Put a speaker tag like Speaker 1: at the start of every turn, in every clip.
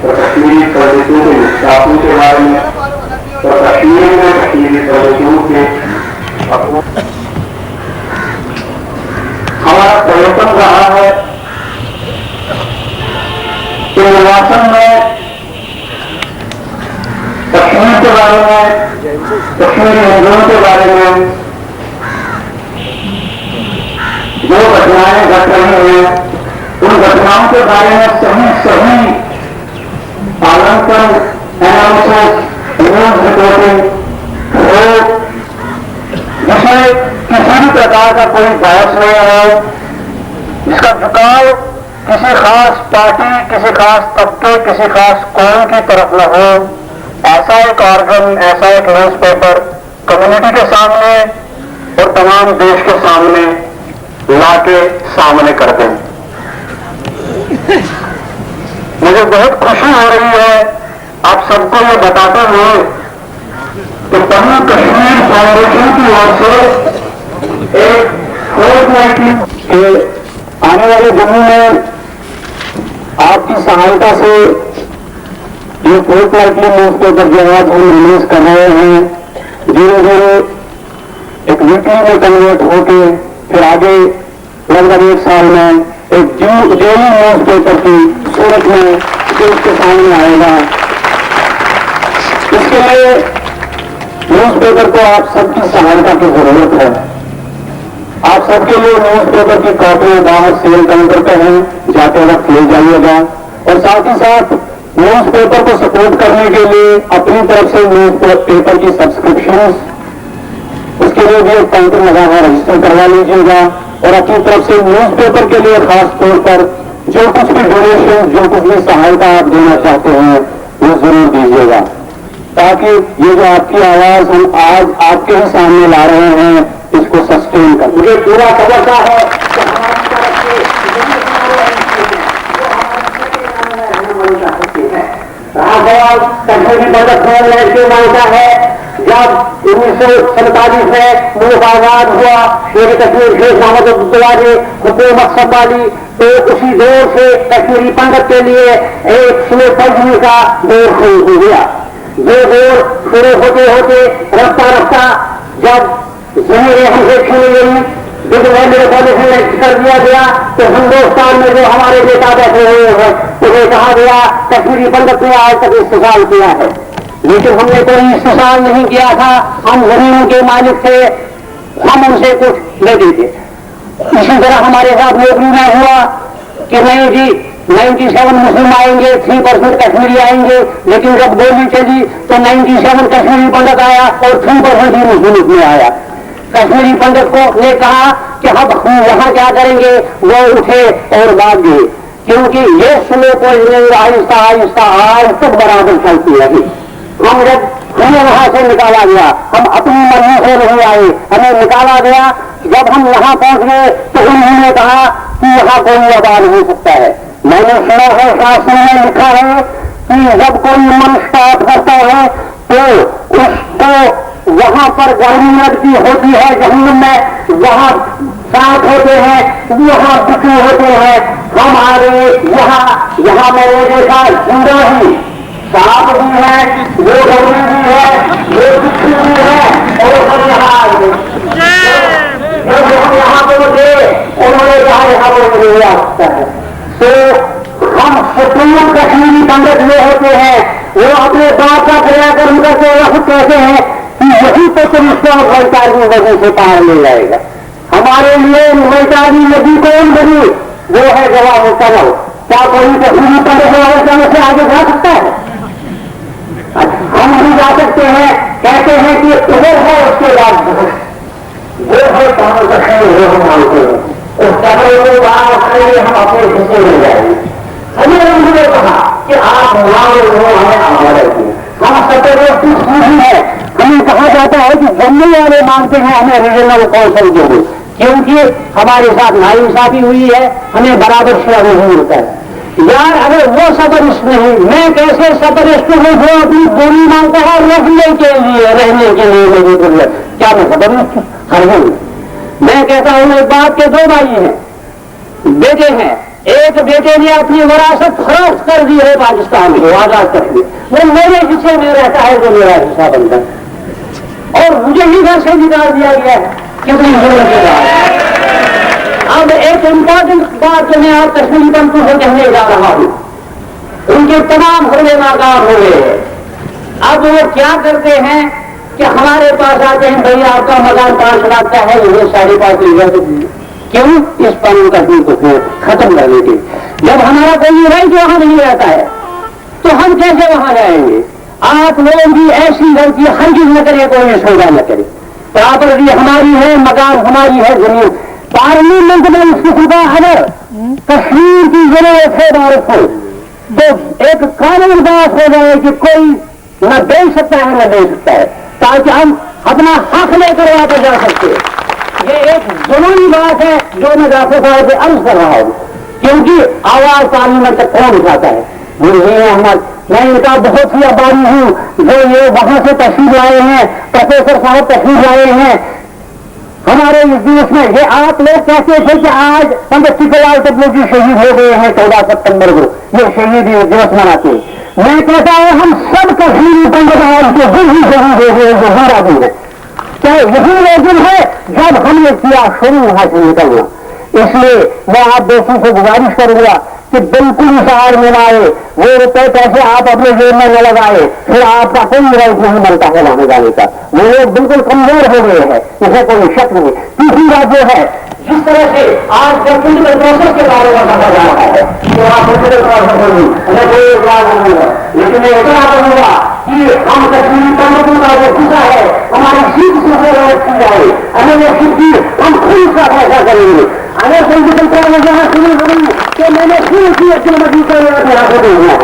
Speaker 1: कश्मीरी पंडितों के विस्थापन के बारे में और कश्मीर में कश्मीरी पंडितों के हमारा प्रयत्न रहा है कि निर्वाचन में कश्मीर के बारे में, कश्मीरी हिंदुओं के बारे में जो घटनाएं घट रही हैं उन घटनाओं के बारे में सही पालन कर एनालिसिस न्यूज रिपोर्टिंग हो, जिसमें किसी भी प्रकार का कोई बहस नहीं हो, जिसका झुकाव किसी खास पार्टी, किसी खास तबके, किसी खास कौम की तरफ न हो, ऐसा एक ऑर्गन, ऐसा एक न्यूज़पेपर कम्युनिटी के सामने और तमाम देश के सामने लाके सामने कर दें। मुझे बहुत खुशी हो रही है आप सबको ये बताते हुए कि पन्नू कश्मीर फाउंडेशन की ओर से एक फोर्टनाइटली के आने वाले दिनों में आपकी सहायता से ये फोर्टनाइटली न्यूज़पेपर जो आज हम रिलीज कर रहे हैं धीरे धीरे एक वीकली में कन्वर्ट होके फिर आगे लगभग एक साल में एक डेली न्यूज़पेपर की सूरत में देश के सामने आएगा। इसके लिए न्यूज़पेपर को आप सबकी सहायता की जरूरत है। आप सबके लिए न्यूज़पेपर की कॉपी बाहर सेल काउंटर पे हैं, जाते वक्त ले जाइएगा और साथ ही साथ न्यूज़पेपर को सपोर्ट करने के लिए अपनी तरफ से न्यूज़पेपर की सब्सक्रिप्शन उसके लिए भी एक काउंटर लगा हुआ रजिस्टर करवा लीजिएगा और अपनी तरफ से न्यूज़पेपर के लिए खास तौर पर जो कुछ भी डोनेशन, जो कुछ भी सहायता आप देना चाहते हैं वो जरूर दीजिएगा, ताकि ये जो आपकी आवाज हम आज आपके ही सामने ला रहे हैं इसको सस्टेन कर। मुझे पूरा भरोसा है कि हमारी तरफ से कश्मीरी पंडित ने ऐसे मांगा है जब 1947 में मुल्क आजाद हुआ, शेर कश्मीर शेख मोहम्मद अब्दुल्ला ने हुकूमत संभाली तो उसी दौर से कश्मीरी पंडित के लिए एक सुने पंजमी का दौर शुरू हो गया। ये दौर शुरू होते होते रफ्ता रफ्ता जब जमीरें हमसे छीनी गई, क्योंकि वह मेरे कॉलेज में कर दिया गया तो हिंदुस्तान में जो हमारे नेता बैठे हुए हैं उन्हें कहा गया कश्मीरी पंडित ने आज तक इस्तेमाल किया है, लेकिन हमने कोई इस्तेमाल नहीं किया था। हम जमीनों के मालिक थे, हम उनसे कुछ ले देते। इसी तरह हमारे साथ नौकरी में हुआ कि नहीं जी 97 मुस्लिम आएंगे, 3% कश्मीरी आएंगे, लेकिन जब गोली चली तो 97 कश्मीरी पंडित आया और 3% ही मुस्लिम में आया। कश्मीरी पंडित को ने कहा कि हम यहाँ क्या करेंगे, वो उठे और भाग गए, क्योंकि ये स्लो पॉइजनिंग आहिस्ता आहिस्ता आज तक बराबर चलती रही। हम जब हमें वहां से निकाला गया, हम अपनी मर्जी से नहीं आए, हमें निकाला गया। जब हम यहाँ पहुंच गए तो उन्होंने कहा कि यहाँ कोई आबाद हो सकता है। मैंने सुना है, शास्त्र में लिखा है कि जब कोई मनुष्य पाप करता है तो उसको वहां पर गर्मी लगती होती है, जहन्नम में वहां सांप होते हैं, वहां दुखी होते हैं। हमारे यहाँ मैंने देखा जिंदा ही सांप भी है, वो गर्मी भी है, वो दुखी भी है, और हम यहाँ पर गए उन्होंने कहा यहाँ पर नहीं आ सकता है। तो हम सुप्रीम कश्मीरी पंडित जो होते हैं वो अपने बाप का क्रियाकर्म करके वक्त कहते हैं कि यही तो तुमको वैचारिक नदी से पार ले जाएगा। हमारे लिए वैचारिक नदी कौन बनी, वो है जवाब करो। क्या कोई कश्मीरी पंडित वैचारिक से आगे जा सकता है? हम भी जा सकते हैं, कहते हैं कि उधर है, उसके बाद वो है कहां कश्मीर वो हम मानते हैं। उस कमरे को बाहर करेंगे, हम अपने हिस्से में जाएंगे। हमें उन्होंने कहा कि आप हमें हमारे हम सत्याग्रह नहीं है। हमें कहा जाता है कि जम्मू वाले मानते हैं हमें रीजनल काउंसिल जोड़ो, क्योंकि हमारे साथ नाइंसाफी हुई है, हमें बराबर शेयर नहीं मिलता है। यार अगर वो सबरिस्ट नहीं, मैं कैसे सबरिस्ट हूँ जो अपनी बोली मांगता है रहने के लिए मेरी जरूरत, क्या मैं सबरिस्ट हर हूँ? मैं कहता हूँ एक बाप के दो भाई हैं, बेटे हैं। एक बेटे ने अपनी विरासत फरोख्त कर दी है पाकिस्तान को आजाद कर दी, वो मेरे हिस्से में रहता है, जो मेरा हिस्सा बनकर, और मुझे ही घर से निकाल दिया गया है। कितनी जरूरत है। अब एक इम्पोर्टेंट बात जो मैं आप कश्मीरी पंडितों से कहने जा रहा हूं, उनके तमाम होने नाकाम हो गए हैं। अब वो क्या करते हैं कि हमारे पास आते हैं, भैया आपका मकान 5 लाख का है, ये 5.5 लाख क्यों? इस कानून का को खत्म करने के। जब हमारा कोई राइट वहां नहीं रहता है तो हम कैसे वहां जाएंगे? आप लोग भी ऐसी गलती हर चीज न करें, कोई सौदा न करे। प्रॉपर्टी हमारी है, मकान हमारी है, जमीन पार्लियामेंट में इस किस्म का अगर कश्मीर की जरूरत है भारत को, तो एक कानून पास हो जाए कि कोई न दे सकता है न दे सकता है, ताकि हम अपना हक लेकर वापस जा सकते हैं। ये एक जरूरी बात है जो मैं जाफर साहब से अर्ज कर रहा हूं, क्योंकि आवाज पार्लियामेंट तक कौन उठाता है? मुझे अहमद, मैं इनका बहुत ही आभारी हूं जो ये वहां से तशरीफ लाए हैं, प्रोफेसर साहब तशरीफ लाए हैं हमारे इस देश में। ये आप लोग कहते थे कि आज पंडित टिका लाल तपलू जी शहीद हो गए हैं 14 सितंबर को, ये शहीदी दिवस मनाते हैं। मैं कहता हूं हम सब कश्मीरी पंडित के दिन ही शहीद हो गए, जो हमारा दिन है। क्या यही वो दिन है जब हमने किया शुरू वहां से निकलना? इसलिए मैं आप दोस्तों से गुजारिश करूंगा कि बिल्कुल सहार में आए, वो रुपए पैसे आप अपने जेब में न लगाए, फिर आपका कोई राइट नहीं बनता है वहां जाने का। वो लोग बिल्कुल कमजोर हो गए हैं, इसमें कोई शक नहीं। तीसरी बात जो है, जिस तरह से आज पोलिटिकल प्रोसेस के बारे में कहा जा रहा है कि आप पोलिटिकल प्रोसेस होगी, हमें कोई इतराज नहीं है, लेकिन मैं इतना कहूंगा कि हम कश्मीरी पंडितों का जो गुस्सा है हमारी सीट से रखी जाए, हमें ये सीट हम खुद का फैसला करेंगे। अगर पोलिटिकल प्रोसेस यहाँ शुरू करेंगे तो मैंने शुरू की अपनी मर्जी को यहाँ से देंगे।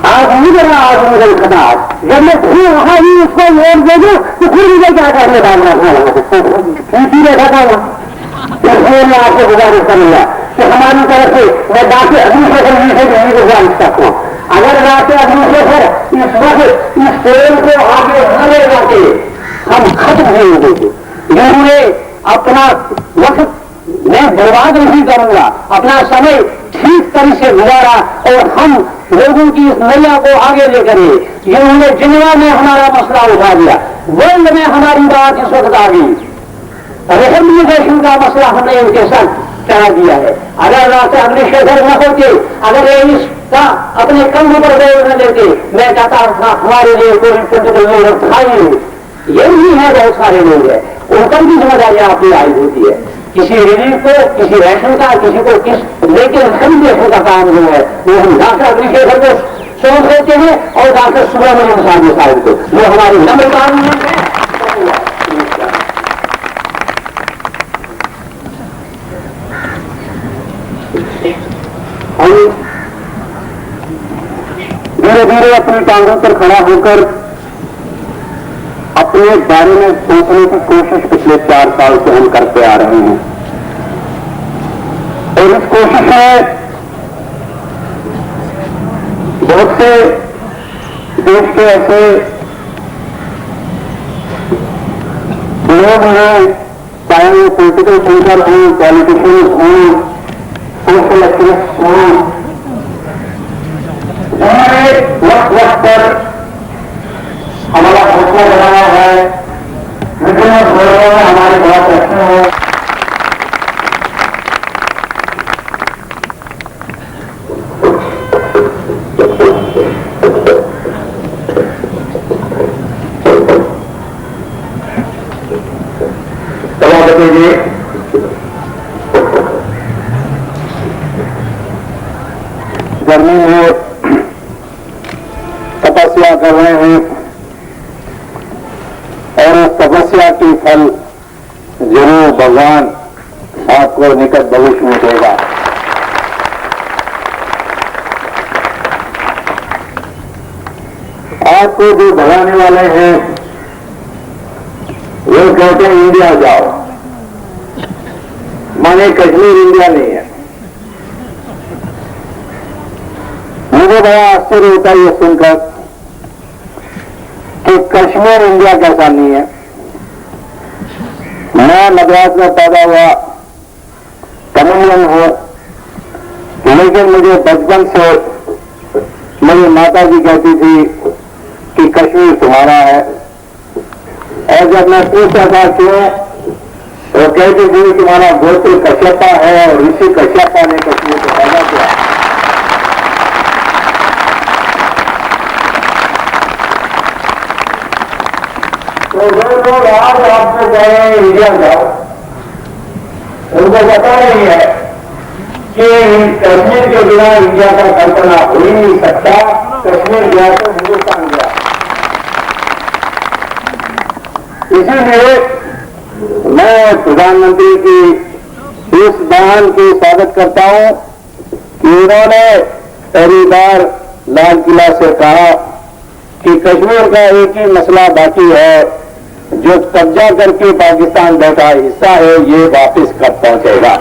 Speaker 1: आज मुझे आज मुझे खदार जब मैं फिर वहां ही उसको वोट दे दूं तो फिर मुझे क्या करने डालना देखा था। इसलिए मैं आपसे गुजारिश करूंगा कि हमारी तरफ से मैं बाकी एडमिनिस्ट्रेशन से भी यही गुजारिश करता हूँ, अगर बाकी एडमिनिस्ट्रेशन इस वक्त इस ट्रेन को आगे न ले जाते हम खत्म नहीं होंगे। जिन्होंने अपना वक्त मैं बर्बाद नहीं करूंगा, अपना समय ठीक तरह से गुजारा और हम लोगों की इस नैया को आगे लेकर जिन्होंने जिन्ना में हमारा मसला उठा दिया, वर्ल्ड में हमारी बात इस वक्त आ गई। रिकॉग्निशन का मसला हमने उनके साथ करा दिया है। अगर रास्ते अग्निशेखर न होते, अगर ये इसका अपने कंधों पर बोल न देते, मैं कहता था हमारे लिए कोई पोलिटिकल लीडर था ही नहीं। ये नहीं है, बहुत सारे लोग हैं, उनका भी जिम्मेदारी आपकी आई होती है, किसी रिलीफ को, किसी राशन का, किसी को किस, लेकिन सभी देशों का काम जो है वो हम डॉक्टर अग्निशेखर को सोच देते हैं और डॉक्टर सुब्रमण्यम स्वामी साहब को, जो हमारी नम्र काम है। हम धीरे धीरे अपनी टांगों पर खड़ा होकर अपने बारे में सोचने की कोशिश पिछले 4 साल से हम करते आ रहे हैं। और इस कोशिश में बहुत से देश के ऐसे लोग हैं, चाहे वो पॉलिटिकल थिंकर हों, पॉलिटिशियंस हों, सोशल एक्टिविस्ट हों, उन्होंने वक्त वक्त पर हमारा हौसला बढ़ाया है, विभिन्न फोरमों में हमारे बहुत अच्छे हैं। सभापति जी, गर्मी में तपस्या कर रहे हैं और उस तपस्या की फल जरूर भगवान आपको निकट भविष्य में देगा। आपको जो भगाने वाले हैं वो कहते हैं इंडिया जाओ, माने कश्मीर इंडिया नहीं है। मुझे बड़ा आश्चर्य होता है ये सुनकर कि कश्मीर इंडिया कैसा नहीं है। मैं मद्रास में पैदा हुआ, तमिलनाडु हूं, लेकिन मुझे बचपन से मेरी माता जी कहती थी कि कश्मीर तुम्हारा है। और जब मैं पूछता था क्यों, वो कहती थी तुम्हारा गोत्र कश्यपा है और ऋषि कश्यपा ने कश्मीर को पैदा किया। तो जो लोग आज आपको कह रहे हैं इंडिया जाओ, उनको पता नहीं है कि कश्मीर के बिना इंडिया का कल्पना हो ही नहीं सकता। कश्मीर गया तो हिंदुस्तान गया। इसीलिए मैं प्रधानमंत्री की इस बयान की स्वागत करता हूं कि उन्होंने पहली बार लाल किला से कहा कि कश्मीर का एक ही मसला बाकी है, जो कब्जा करके पाकिस्तान बैठा हिस्सा है, ये वापस कब पहुंचेगा।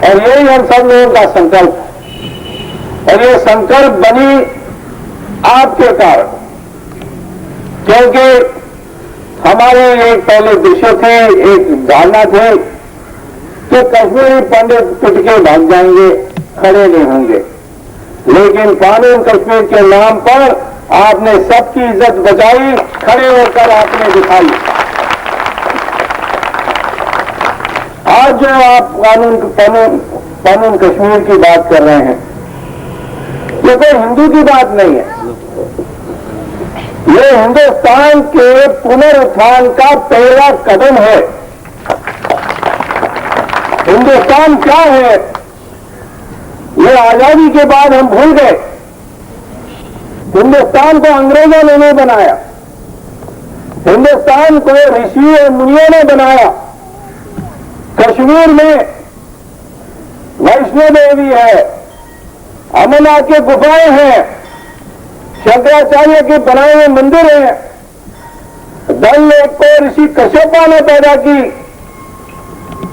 Speaker 1: और यही हम सब लोगों का संकल्प है। और ये संकल्प बनी आपके कारण, क्योंकि हमारे एक पहले दृश्य थे, एक धारणा थे कि कश्मीरी पंडित पिट के भाग जाएंगे, खड़े नहीं होंगे। लेकिन कानून कश्मीर के नाम पर आपने सबकी इज्जत बचाई, खड़े होकर आपने दिखाई। आज जो आप कानून कश्मीर की बात कर रहे हैं, ये कोई हिंदू की बात नहीं है, ये हिंदुस्तान के पुनरुत्थान का पहला कदम है। हिंदुस्तान क्या है ये आजादी के बाद हम भूल गए। हिंदुस्तान को अंग्रेजों ने नहीं बनाया, हिंदुस्तान को ऋषि और मुनियों ने बनाया। कश्मीर में वैष्णो देवी है, अमरनाथ की गुफाएं हैं, शंकराचार्य के बनाए हुए मंदिर हैं, दल लेक को ऋषि कश्यपा ने पैदा की।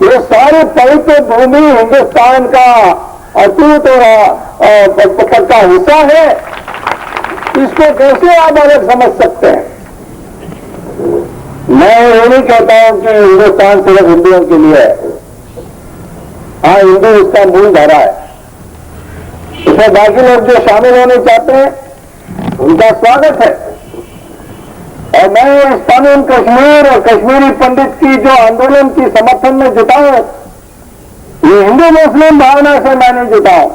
Speaker 1: ये सारे पवित्र भूमि हिंदुस्तान का अटूट और पक्का हिस्सा है। इसको कैसे आप अलग समझ सकते हैं? मैं ये नहीं कहता हूं कि हिंदुस्तान सिर्फ हिंदुओं के लिए है। हाँ, हिंदू इसका मूल धारा है, इसमें बाकी लोग जो शामिल होने चाहते हैं उनका स्वागत है। और मैं इस कानून कश्मीर और कश्मीरी पंडित की जो आंदोलन की समर्थन में जुटा हूं, ये हिंदू मुस्लिम भावना से मैं नहीं जुटा हूं।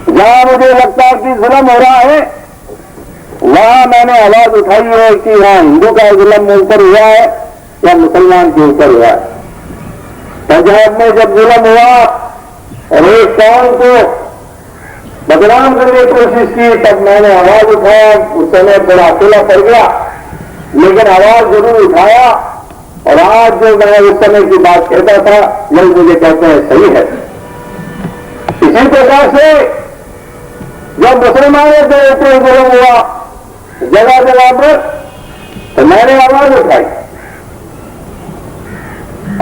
Speaker 1: जहां मुझे लगता है कि जुल्म हो रहा है, वहां मैंने आवाज उठाई है कि वहां हिंदू का जुल्म ऊपर हुआ है या मुसलमान के ऊपर हुआ है। पंजाब में जब जुल्म हुआ और एक कौम को बदनाम करने की कोशिश की, तब मैंने आवाज उठाया। उस समय थोड़ा अकेला पड़ गया, लेकिन आवाज जरूर उठाया। और आज जो मैं उस समय की बात कहता था, लोग मुझे कहते हैं सही है। इसी प्रकार से जब मुसलमानों के ऊपर जुल्म हुआ जगह जगह पर, तो मैंने आवाज उठाई।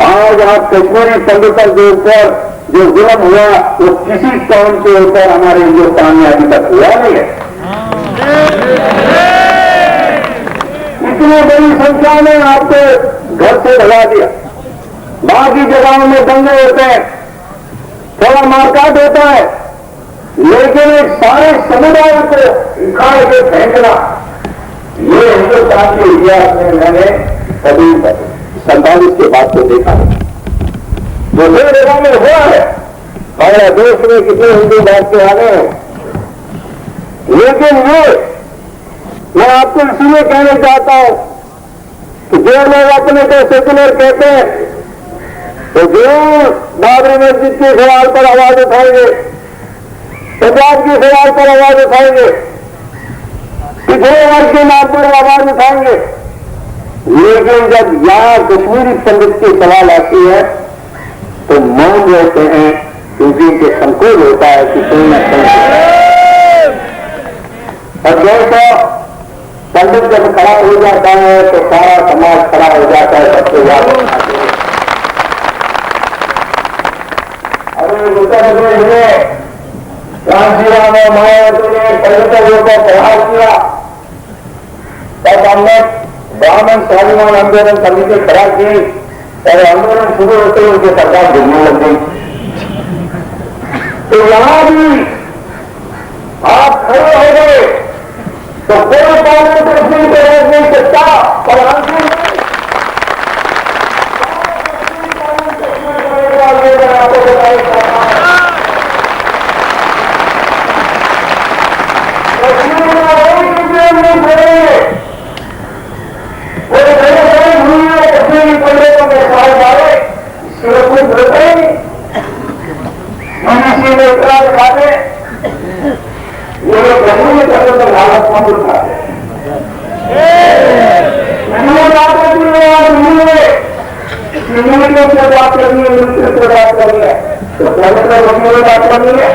Speaker 1: आज आप कश्मीरी पंडितों के ऊपर जो जुल्म हुआ वो किसी कौम के ऊपर हमारे हिंदुस्तान में अभी तक हुआ नहीं है। इतनी बड़ी संख्या में आपको घर से भगा दिया। बाकी जगहों में दंगे होते हैं, थोड़ा मारकाट होता है, लेकिन एक सारे समुदाय को उखाड़ के फेंकना, ये हिंदुस्तान के इतिहास में मैंने कभी 47 के बाद को देखा है। दूसरे जगह में हुआ है, हमारे देश में कितने हिंदू बात के आ गए हैं, लेकिन ये मैं आपको इसलिए कहना चाहता हूं कि जो लोग अपने को सेकुलर कहते हैं, तो जरूर बाबरी मस्जिद के सवाल पर आवाज उठाएंगे, पंजाब के सवाल पर आवाज उठाएंगे, पिछड़े वर्ग के नाम पर आवाज उठाएंगे। लेकिन जब यहां कश्मीरी पंडित की सवाल आती है तो मौन रहते हैं, क्योंकि उनके संकोच होता है कि कोई न कोई। और जैसा पंडित जब खड़ा हो जाता है तो सारा समाज खड़ा हो जाता है सबसे ज्यादा। अरे उत्तर प्रदेश में कांचीराम और मायावती ने पंडितों को प्रहार किया, तब हमने ब्राह्मण स्वाभिमान आंदोलन समिति खड़ा की और आंदोलन शुरू होते ही उनकी सरकार गिरने लग गई। तो यहां भी आप खड़े हो गए तो कोई कानून कश्मीर को रोक नहीं सकता। और अंतिम आपको बताया कश्मीर में नहीं करेंगे, वो बड़े भूमि में कश्मीरी पंडितों के साथ मारे, इसके कुछ होते ही यूनिसी में इतना दिखाते, ये लोग कश्मीरी पंडितों हालत कौन उठाते से बात करनी है, मिनिस्टर से बात करनी है, तो पंडित वकील से बात करनी है।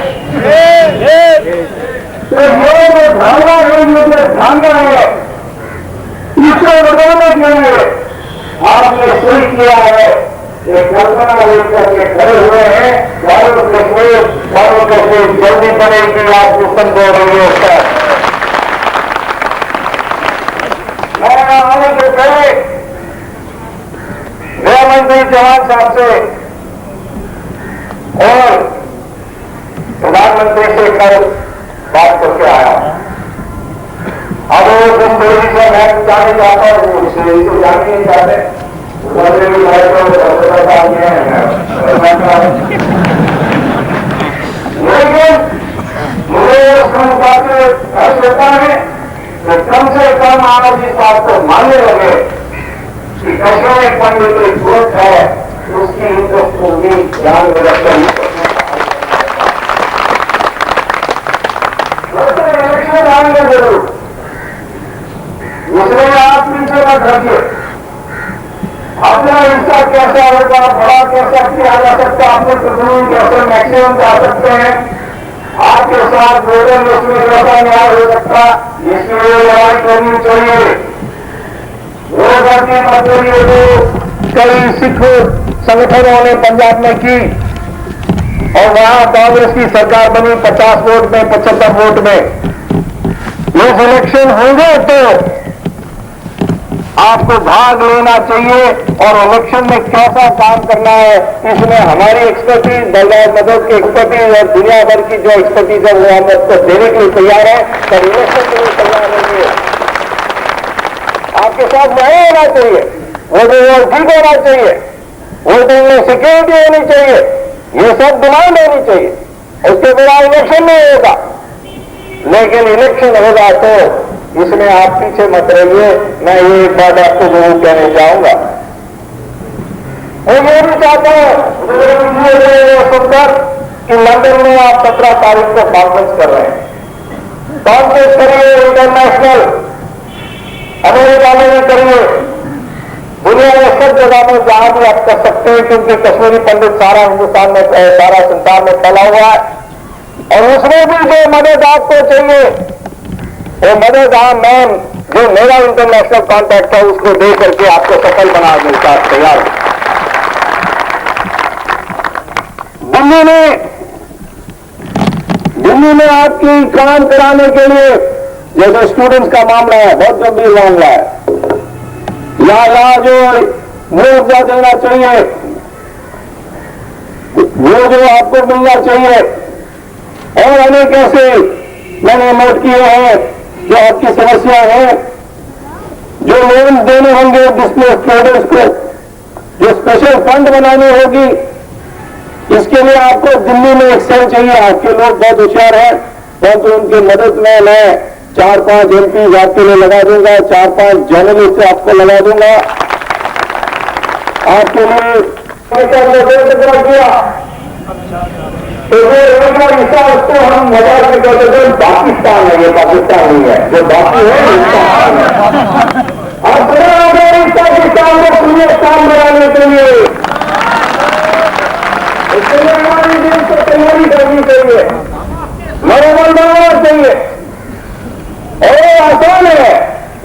Speaker 1: तो ये भावना है, मुझे भावना है, इसको बदलने के लिए आपने शुरू किया है। एक कल्पना लेकर के खड़े हुए हैं, भारत कश्मीर जल्दी बनेगी, आप दुश्मन बोल रही है उसका। मैं आने के पहले गृहमंत्री चौहान साहब से और प्रधानमंत्री से कल बात करके आया। अब वो जिस तेजी से मैं जाने चाहता हूँ उसे तो जान नहीं चाहते, लेकिन मुझे उस बात से हर्ष होता है कि कम से कम आप इस बात को मानने लगे कि कश्मीर पंडित एक ग्रुप है, उसकी इंटरेस्ट को भी ध्यान में रखकर इलेक्शन आएंगे जरूर, इसलिए आप पीछे मत रखिए। अपना हिस्सा कैसा होगा, बड़ा कैसा किया जा सकता है, अपने कानून कैसे मैक्सिमम जा सकते हैं, आपके साथ वोटर लिस्ट में कैसा न्याय हो सकता, इसके लिए लड़ाई करनी चाहिए। वो गलती मत करिए जो कई सिख संगठनों ने पंजाब में की और वहां कांग्रेस की सरकार बनी 50 वोट में, 75 वोट में। ये इलेक्शन होंगे तो आपको भाग लेना चाहिए और इलेक्शन में कैसा काम करना है, इसमें हमारी एक्सपर्टीज, बलदार मदद की एक्सपर्टीज और दुनिया भर की जो एक्सपर्टीज है वो हम आपको देने के लिए तैयार है, पर इलेक्शन के लिए तैयार होंगे। आपके साथ न्याय होना चाहिए, वोटिंग ठीक होना चाहिए, वोटिंग में सिक्योरिटी होनी चाहिए, ये सब डिमांड होनी चाहिए। उसके बिना इलेक्शन नहीं होगा। लेकिन इलेक्शन होगा तो इसमें आप पीछे मत रहिए। मैं ये एक बात आपको जरूर कहना चाहूंगा। मैं ये भी चाहता हूं सुनकर कि लंदन में आप 17 तारीख को कॉन्फ्रेंस कर रहे हैं। कॉन्फ्रेंस करिए इंटरनेशनल, अमेरिका में भी करिए, दुनिया में सब जगह में जहां भी आप कर सकते हैं, क्योंकि कश्मीरी पंडित सारा हिंदुस्तान में, सारा संसार में फैला हुआ है। और उसमें भी जो मदद आपको चाहिए, वो मदद मैं जो मेरा इंटरनेशनल कॉन्टैक्ट है उसको दे करके आपको सफल बना देने का तैयार हूं। दिल्ली में आपकी काम कराने के लिए जैसे स्टूडेंट्स का मामला है, बहुत गंभीर मामला है, या जो मुआवजा देना चाहिए वो जो आपको मिलना चाहिए, और अनेक ऐसे मैंने नोट किए हैं जो आपकी समस्या है, जो लोन देने होंगे डिस्प्लेस स्टूडेंट्स को, जो स्पेशल फंड बनानी होगी, इसके लिए आपको दिल्ली में एक सेल चाहिए। आपके लोग बहुत होशियार हैं, परंतु उनकी मदद में मैं 4-5 MP आपके लिए लगा दूंगा, 4-5 जर्नलिस्ट आपको लगा दूंगा आपके लिए। किया तो जो एक हिस्सा उसको हम मजाक में कहते थे पाकिस्तान है, ये पाकिस्तान नहीं है, जो बाकी है हिंदुस्तान है। अब इस पाकिस्तान को हिंदुस्तान बनाने के लिए इसके लिए हमारी देश को तैयारी करनी चाहिए, मनोबल बनाना चाहिए। और आसान है,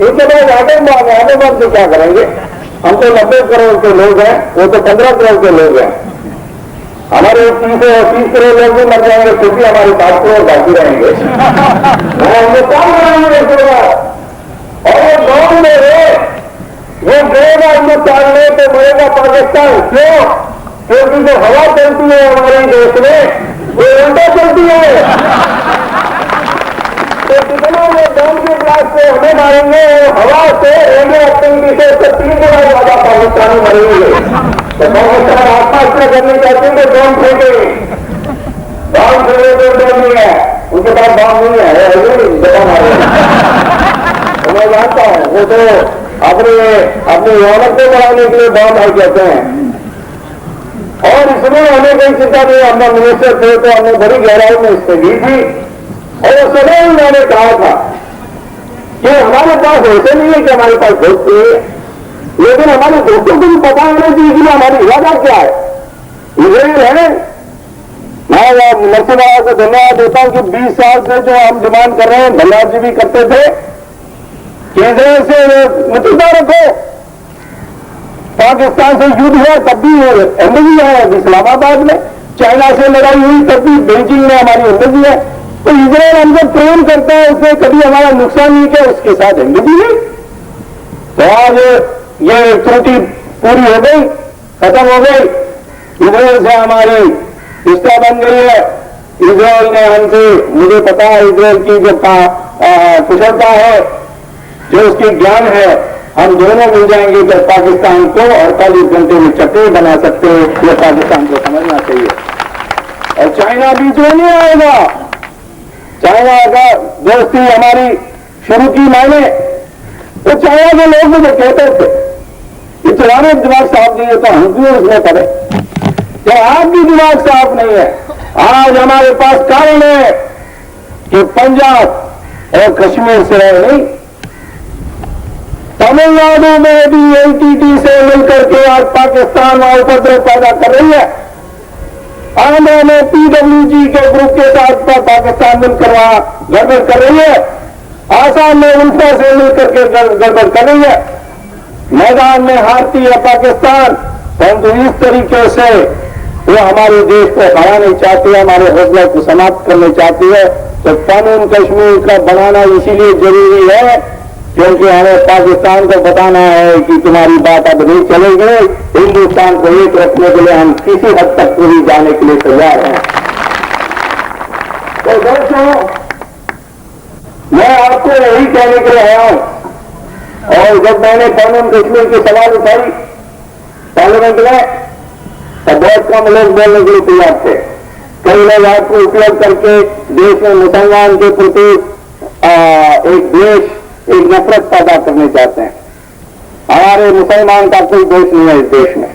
Speaker 1: इनके बाद आतंकवाद से क्या करेंगे? हम तो 90 करोड़ के लोग हैं, वो तो 15 करोड़ के लोग हैं। हमारे 30 करोड़ लोग भी मर जाएंगे, फिर भी हमारे 7 करोड़ बाकी रहेंगे। हमने काम कराएंगे और ये गांव में ये गएगा हिंदुस्तान में तो मरेगा पाकिस्तान। क्यों? क्योंकि जो हवा चलती है हमारे देश में वो उल्टा चलती है। तो कितना वो गांव के ब्लास्ट से हमें मारेंगे, हवा से रेडियो एक्टिविटी से 3 गुना ज्यादा पाकिस्तानी मरेंगे। तो पाकिस्तान आत्महत्या करनी चाहते हैं तो बॉम्ब फेंके, बॉम्ब फेंके तो डर नहीं है, उनके पास बॉम्ब नहीं है, दफा मारे। तो मैं जानता हूं वो तो अपने यौनक को बढ़ाने के लिए बॉम्ब है कहते हैं। और इसमें हमें कोई चिंता नहीं, हमने मिनिस्टर थे तो हमने बड़ी गहराई में इससे दी थी। और उस समय मैंने कहा था कि हमारे पास ऐसे नहीं है कि हमारे पास दोस्त है, लेकिन हमारे दोस्तों को भी पता होना चाहिए कि हमारी इरादा क्या है। इजराइल है, मैं नरसिम्हा को धन्यवाद देता हूं कि 20 साल से जो हम डिमांड कर रहे हैं, भल्लार जी भी करते थे कि इजराइल से मित्रता रखो। पाकिस्तान से युद्ध हुआ तब भी एम्बेसी है इस्लामाबाद में, चाइना से लड़ाई हुई तब भी बीजिंग में हमारी एम्बेसी है। तो इजराइल हमसे प्रेम करता है, उसने कभी हमारा नुकसान नहीं किया, उसके साथ एम्बेसी है। तो आज ये त्रुटि पूरी हो गई, खत्म हो गई। इजराइल से हमारी रिश्ता बन गई है। इजराइल ने हमसे, मुझे पता है इजराइल की जो कुशलता है, जो उसकी ज्ञान है, हम दोनों मिल जाएंगे तो पाकिस्तान को 48 घंटे में चटनी बना सकते हैं। यह पाकिस्तान को समझना चाहिए। और चाइना बीच में नहीं आएगा। चाइना का दोस्ती हमारी शुरू की मैंने, तो चाइना के लोग मुझे कहते थे कि तुम्हारे दिमाग साफ नहीं है तो हम क्यों उसमें करें। जब आपकी दिमाग साफ नहीं है, आज हमारे पास कारण है कि पंजाब और कश्मीर से रहे नहीं, तमिलनाडु में भी एलटीटी से मिलकर के आज पाकिस्तान वहां उपद्रव पैदा कर रही है। आंध्र में पीडब्ल्यूजी के ग्रुप के साथ पाकिस्तान मिलकर वहां गड़बड़ कर रही है। आसाम में उल्फा से मिलकर के गड़बड़ कर रही है। मैदान में हारती है पाकिस्तान, परंतु इस तरीके से वो हमारे देश को हराना चाहती है, हमारे हौसला को समाप्त करना चाहती है। तो कानून कश्मीर का बनाना इसीलिए जरूरी है क्योंकि हमें पाकिस्तान को बताना है कि तुम्हारी बात अब नहीं चलेगी। हिंदुस्तान को एक रखने के लिए हम किसी हद तक पूरी जाने के लिए तैयार हैं। तो दोस्तों, मैं आपको यही कहने के लिए आया हूं और जब मैंने कानून कश्मीर की सवाल उठाई पार्लियामेंट में, तो बहुत कम लोग बोलने के लिए तैयार थे। कई लोग आपको उपयोग करके देश में मुसलमान के प्रति एक द्वेष, एक नफरत पैदा करने चाहते हैं। हमारे मुसलमान का कोई दोष नहीं है इस देश में,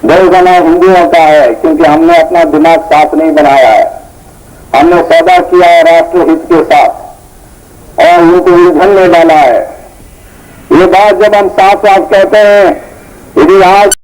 Speaker 1: दोष बना हिंदुओं का है, क्योंकि हमने अपना दिमाग साफ नहीं बनाया है। हमने सौदा किया है राष्ट्रहित के साथ और उनको उलझन में डाला है। ये बात जब हम साफ साफ कहते हैं, यदि आज